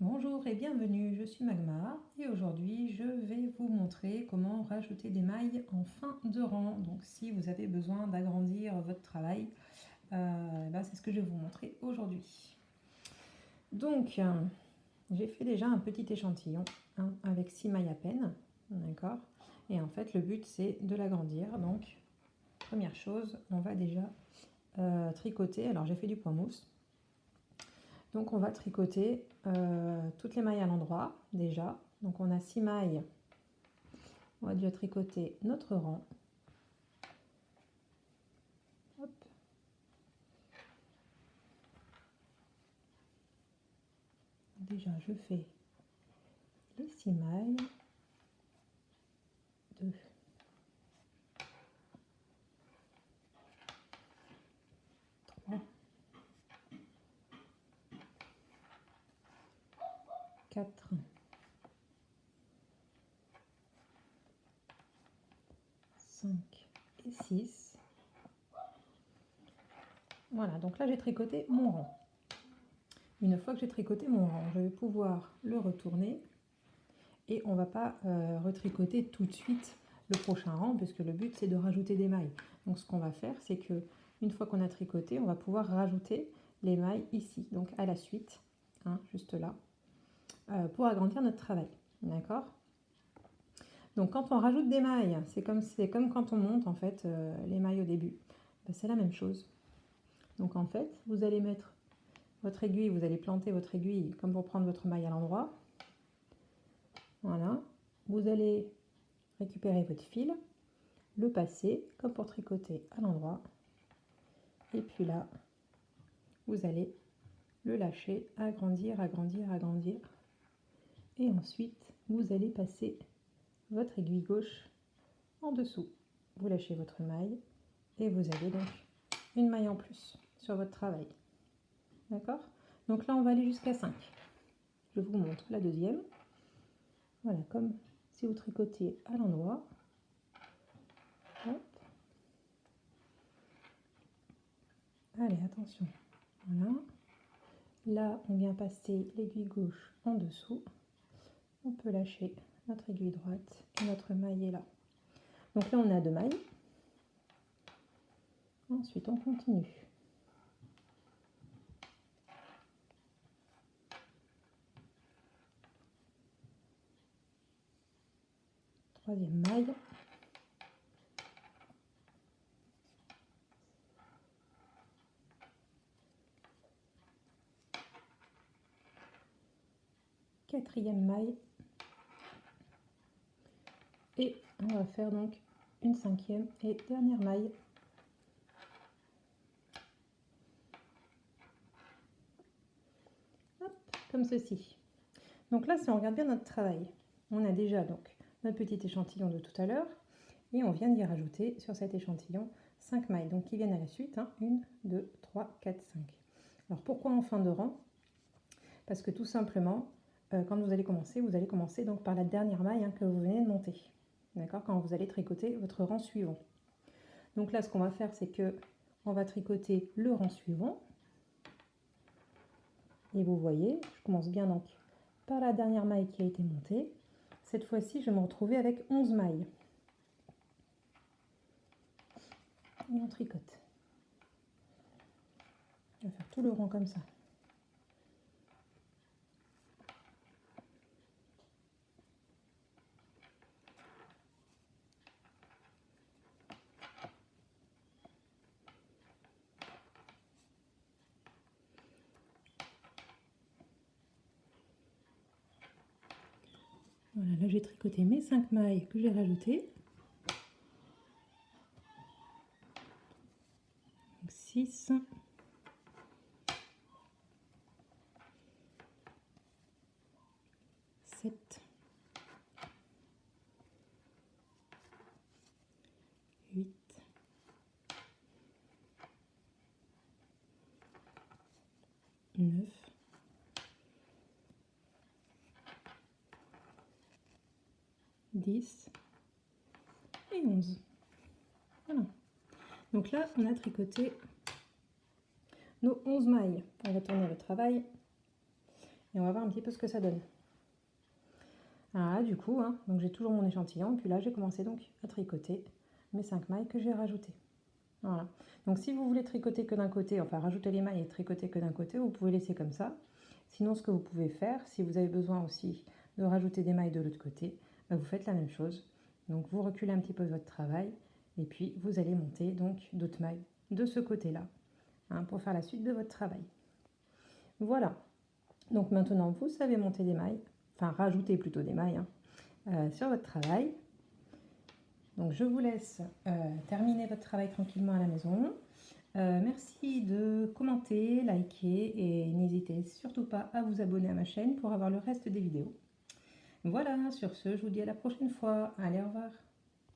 Bonjour et bienvenue, je suis Magma et aujourd'hui je vais vous montrer comment rajouter des mailles en fin de rang. Donc si vous avez besoin d'agrandir votre travail, c'est ce que je vais vous montrer aujourd'hui. Donc j'ai fait déjà un petit échantillon avec 6 mailles à peine, d'accord. Et en fait le but c'est de l'agrandir. Donc première chose, on va déjà tricoter. Alors j'ai fait du point mousse. Donc on va tricoter toutes les mailles à l'endroit déjà. Donc on a 6 mailles. On va déjà tricoter notre rang. Hop. Déjà je fais les 6 mailles. 2. 3. 4. 5 et 6. Voilà, donc là j'ai tricoté mon rang. Une fois que j'ai tricoté mon rang, je vais pouvoir le retourner et on ne va pas retricoter tout de suite le prochain rang puisque le but c'est de rajouter des mailles. Donc ce qu'on va faire, c'est que une fois qu'on a tricoté, on va pouvoir rajouter les mailles ici, donc à la suite, juste là, pour agrandir notre travail. D'accord? Donc quand on rajoute des mailles, c'est comme quand on monte en fait les mailles au début. C'est la même chose. Donc en fait, vous allez mettre votre aiguille, vous allez planter votre aiguille comme pour prendre votre maille à l'endroit. Voilà. Vous allez récupérer votre fil, le passer comme pour tricoter à l'endroit. Et puis là, vous allez le lâcher, agrandir, agrandir, agrandir. Et ensuite, vous allez passer votre aiguille gauche en dessous. Vous lâchez votre maille et vous avez donc une maille en plus sur votre travail. D'accord? Donc là, on va aller jusqu'à 5. Je vous montre la deuxième. Voilà, comme si vous tricotiez à l'endroit. Hop. Allez, attention. Voilà. Là, on vient passer l'aiguille gauche en dessous. On peut lâcher notre aiguille droite et notre maille est là. Donc là, on a 2 mailles. Ensuite, on continue. Troisième maille. Quatrième maille. Et on va faire donc une 5e et dernière maille. Hop, comme ceci. Donc là, si on regarde bien notre travail, on a déjà donc notre petit échantillon de tout à l'heure et on vient d'y rajouter sur cet échantillon 5 mailles, donc qui viennent à la suite, 1, 2, 3, 4, 5. Alors pourquoi en fin de rang? Parce que tout simplement, quand vous allez commencer donc par la dernière maille que vous venez de monter. D'accord? Quand vous allez tricoter votre rang suivant. Donc là, ce qu'on va faire, c'est que on va tricoter le rang suivant. Et vous voyez, je commence bien donc par la dernière maille qui a été montée. Cette fois-ci, je vais me retrouver avec 11 mailles. Et on tricote. On va faire tout le rang comme ça. Voilà, là j'ai tricoté mes 5 mailles que j'ai rajoutées. 6, 7, 8, 9, 10 et 11. Voilà. Donc là, on a tricoté nos 11 mailles. On va tourner le travail. et on va voir un petit peu ce que ça donne. Ah, du coup, hein, donc j'ai toujours mon échantillon, et puis là j'ai commencé donc à tricoter mes 5 mailles que j'ai rajoutées. Voilà. Donc si vous voulez tricoter que d'un côté, enfin rajouter les mailles et tricoter que d'un côté, vous pouvez laisser comme ça. Sinon, ce que vous pouvez faire, si vous avez besoin aussi de rajouter des mailles de l'autre côté, bah, vous faites la même chose. Donc vous reculez un petit peu votre travail et puis vous allez monter donc d'autres mailles de ce côté-là, hein, pour faire la suite de votre travail. Voilà. Donc maintenant, vous savez monter des mailles, enfin rajouter plutôt des mailles, hein, sur votre travail. Donc je vous laisse terminer votre travail tranquillement à la maison. Merci de commenter, liker et n'hésitez surtout pas à vous abonner à ma chaîne pour avoir le reste des vidéos. Voilà, sur ce, je vous dis à la prochaine fois. Allez, au revoir.